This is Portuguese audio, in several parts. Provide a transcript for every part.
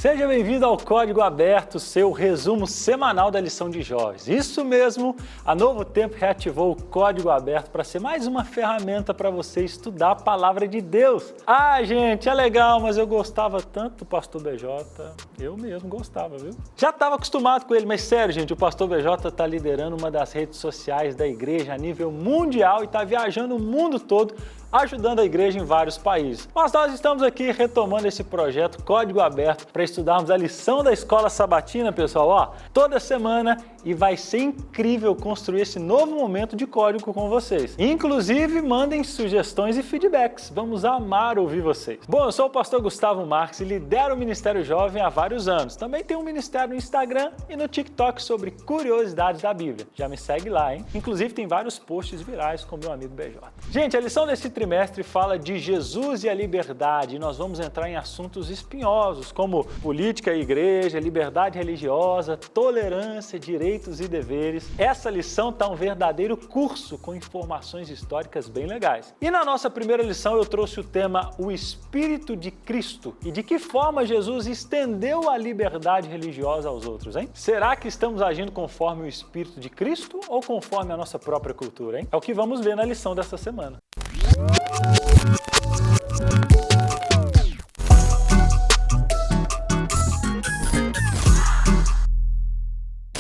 Seja bem-vindo ao Código Aberto, seu resumo semanal da lição de Jó. Isso mesmo, a Novo Tempo reativou o Código Aberto para ser mais uma ferramenta para você estudar a Palavra de Deus. Ah, gente, é legal, mas eu gostava tanto do Pastor BJ, eu mesmo gostava, viu? Já estava acostumado com ele, mas sério, gente, o Pastor BJ está liderando uma das redes sociais da igreja a nível mundial e está viajando o mundo todo, ajudando a igreja em vários países. Mas nós estamos aqui retomando esse projeto Código Aberto para estudarmos a lição da Escola Sabatina, pessoal, toda semana, e vai ser incrível construir esse novo momento de código com vocês. Inclusive, mandem sugestões e feedbacks, vamos amar ouvir vocês. Bom, eu sou o pastor Gustavo Marques e lidero o Ministério Jovem há vários anos. Também tenho um ministério no Instagram e no TikTok sobre curiosidades da Bíblia. Já me segue lá, hein? Inclusive, tem vários posts virais com meu amigo BJ. Gente, a lição desse trimestre fala de Jesus e a liberdade, e nós vamos entrar em assuntos espinhosos, como política e igreja, liberdade religiosa, tolerância, direitos e deveres. Essa lição está um verdadeiro curso com informações históricas bem legais. E na nossa primeira lição eu trouxe o tema O Espírito de Cristo e de que forma Jesus estendeu a liberdade religiosa aos outros, hein? Será que estamos agindo conforme o Espírito de Cristo ou conforme a nossa própria cultura, hein? É o que vamos ver na lição dessa semana.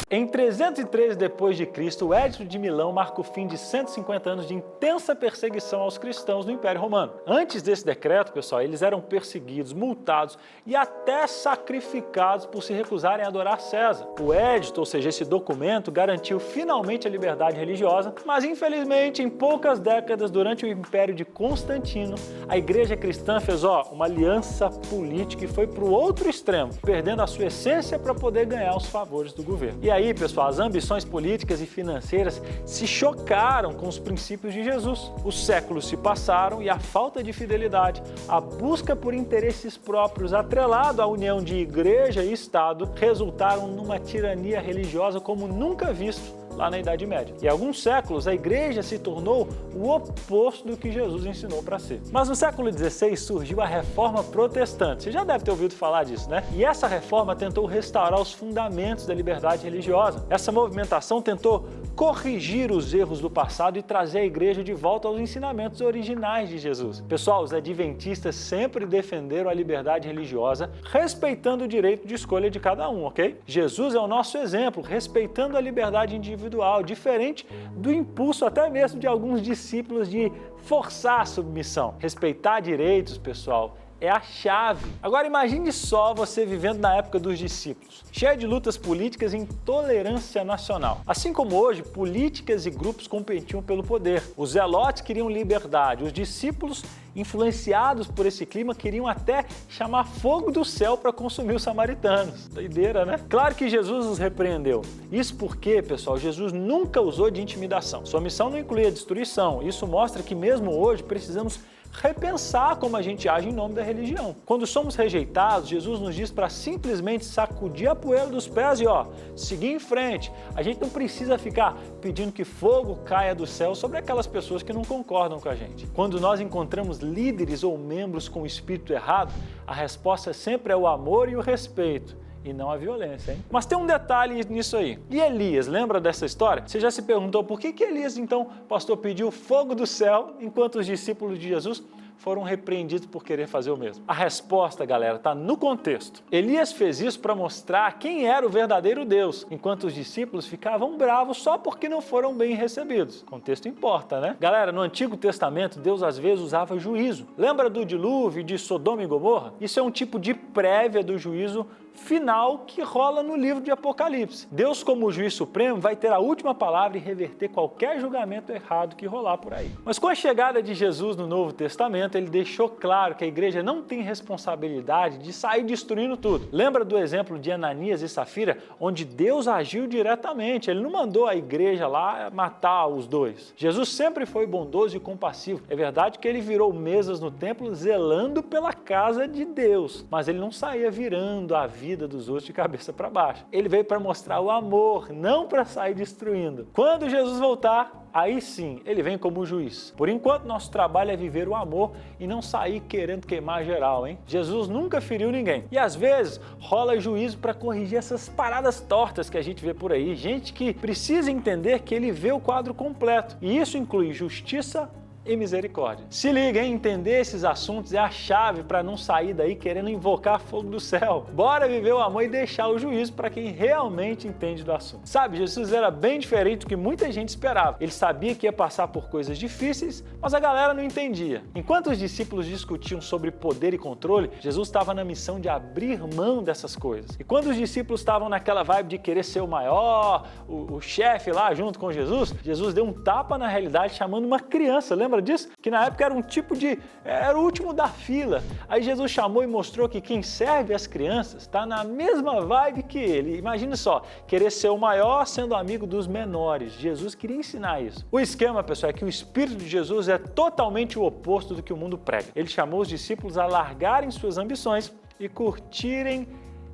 Em 313 d.C., o Edito de Milão marca o fim de 150 anos de intensa perseguição aos cristãos no Império Romano. Antes desse decreto, pessoal, eles eram perseguidos, multados e até sacrificados por se recusarem a adorar César. O Edito, ou seja, esse documento, garantiu finalmente a liberdade religiosa, mas infelizmente, em poucas décadas, durante o Império de Constantino, a igreja cristã fez uma aliança política e foi para o outro extremo, perdendo a sua essência para poder ganhar os favores do governo. E aí, pessoal, as ambições políticas e financeiras se chocaram com os princípios de Jesus. Os séculos se passaram e a falta de fidelidade, a busca por interesses próprios, atrelado à união de igreja e Estado, resultaram numa tirania religiosa como nunca visto lá na Idade Média. E há alguns séculos, a igreja se tornou o oposto do que Jesus ensinou para ser. Mas no século XVI surgiu a Reforma Protestante. Você já deve ter ouvido falar disso, né? E essa reforma tentou restaurar os fundamentos da liberdade religiosa. Essa movimentação tentou corrigir os erros do passado e trazer a igreja de volta aos ensinamentos originais de Jesus. Pessoal, os adventistas sempre defenderam a liberdade religiosa, respeitando o direito de escolha de cada um, ok? Jesus é o nosso exemplo, respeitando a liberdade individual, diferente do impulso até mesmo de alguns discípulos de forçar a submissão. Respeitar direitos, pessoal, é a chave. Agora imagine só você vivendo na época dos discípulos, cheio de lutas políticas e intolerância nacional. Assim como hoje, políticas e grupos competiam pelo poder. Os zelotes queriam liberdade, os discípulos, influenciados por esse clima, queriam até chamar fogo do céu para consumir os samaritanos. Doideira, né? Claro que Jesus os repreendeu. Isso porque, pessoal, Jesus nunca usou de intimidação. Sua missão não incluía destruição. Isso mostra que mesmo hoje precisamos repensar como a gente age em nome da religião. Quando somos rejeitados, Jesus nos diz para simplesmente sacudir a poeira dos pés e seguir em frente. A gente não precisa ficar pedindo que fogo caia do céu sobre aquelas pessoas que não concordam com a gente. Quando nós encontramos líderes ou membros com o espírito errado, a resposta sempre é o amor e o respeito. E não a violência, hein? Mas tem um detalhe nisso aí. E Elias, lembra dessa história? Você já se perguntou por que Elias, então, pastor, pediu fogo do céu, enquanto os discípulos de Jesus foram repreendidos por querer fazer o mesmo? A resposta, galera, está no contexto. Elias fez isso para mostrar quem era o verdadeiro Deus, enquanto os discípulos ficavam bravos só porque não foram bem recebidos. O contexto importa, né? Galera, no Antigo Testamento, Deus às vezes usava juízo. Lembra do dilúvio de Sodoma e Gomorra? Isso é um tipo de prévia do juízo final que rola no livro de Apocalipse. Deus, como juiz supremo, vai ter a última palavra e reverter qualquer julgamento errado que rolar por aí. Mas com a chegada de Jesus no Novo Testamento, ele deixou claro que a igreja não tem responsabilidade de sair destruindo tudo. Lembra do exemplo de Ananias e Safira, onde Deus agiu diretamente? Ele não mandou a igreja lá matar os dois. Jesus sempre foi bondoso e compassivo. É verdade que ele virou mesas no templo zelando pela casa de Deus, mas ele não saía virando a vida vida dos outros de cabeça para baixo. Ele veio para mostrar o amor, não para sair destruindo. Quando Jesus voltar, aí sim, ele vem como juiz. Por enquanto, nosso trabalho é viver o amor e não sair querendo queimar geral, hein? Jesus nunca feriu ninguém. E às vezes, rola juízo para corrigir essas paradas tortas que a gente vê por aí. Gente que precisa entender que ele vê o quadro completo. E isso inclui justiça e misericórdia. Se liga, hein? Entender esses assuntos é a chave para não sair daí querendo invocar fogo do céu. Bora viver o amor e deixar o juízo para quem realmente entende do assunto. Sabe, Jesus era bem diferente do que muita gente esperava. Ele sabia que ia passar por coisas difíceis, mas a galera não entendia. Enquanto os discípulos discutiam sobre poder e controle, Jesus estava na missão de abrir mão dessas coisas. E quando os discípulos estavam naquela vibe de querer ser o maior, o chefe lá junto com Jesus, Jesus deu um tapa na realidade chamando uma criança, lembra disso? Que na época era um tipo de... era o último da fila. Aí Jesus chamou e mostrou que quem serve as crianças está na mesma vibe que ele. Imagina só, querer ser o maior sendo amigo dos menores. Jesus queria ensinar isso. O esquema, pessoal, é que o Espírito de Jesus é totalmente o oposto do que o mundo prega. Ele chamou os discípulos a largarem suas ambições e curtirem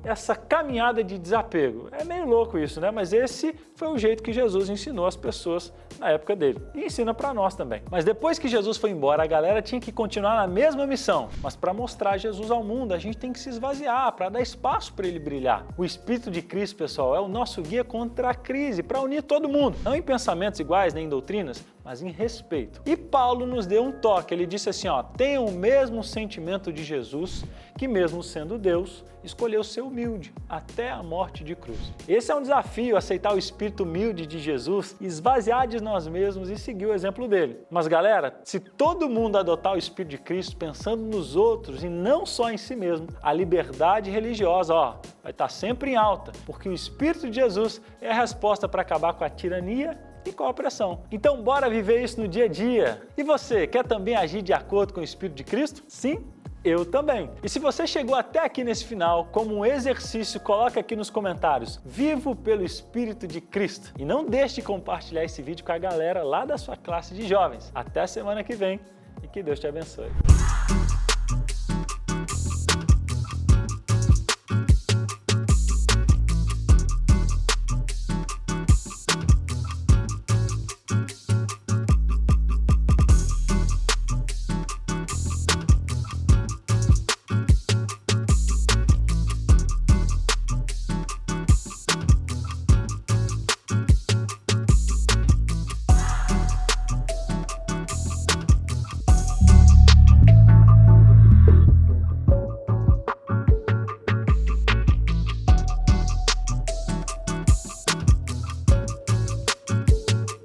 essa caminhada de desapego. É meio louco isso, né? Mas esse foi o jeito que Jesus ensinou as pessoas na época dele. E ensina para nós também. Mas depois que Jesus foi embora, a galera tinha que continuar na mesma missão. Mas para mostrar Jesus ao mundo, a gente tem que se esvaziar, para dar espaço para ele brilhar. O Espírito de Cristo, pessoal, é o nosso guia contra a crise, para unir todo mundo. Não em pensamentos iguais, nem em doutrinas, mas em respeito. E Paulo nos deu um toque. Ele disse assim, ó, tenham o mesmo sentimento de Jesus, que mesmo sendo Deus, escolheu ser humilde até a morte de cruz. Esse é um desafio, aceitar o espírito humilde de Jesus, esvaziar de nós mesmos e seguir o exemplo dele. Mas galera, se todo mundo adotar o Espírito de Cristo pensando nos outros e não só em si mesmo, a liberdade religiosa, ó, vai estar sempre em alta, porque o Espírito de Jesus é a resposta para acabar com a tirania e com a opressão. Então bora viver isso no dia a dia. E você, quer também agir de acordo com o Espírito de Cristo? Sim? Eu também. E se você chegou até aqui nesse final, como um exercício, coloca aqui nos comentários, vivo pelo Espírito de Cristo. E não deixe de compartilhar esse vídeo com a galera lá da sua classe de jovens. Até a semana que vem e que Deus te abençoe.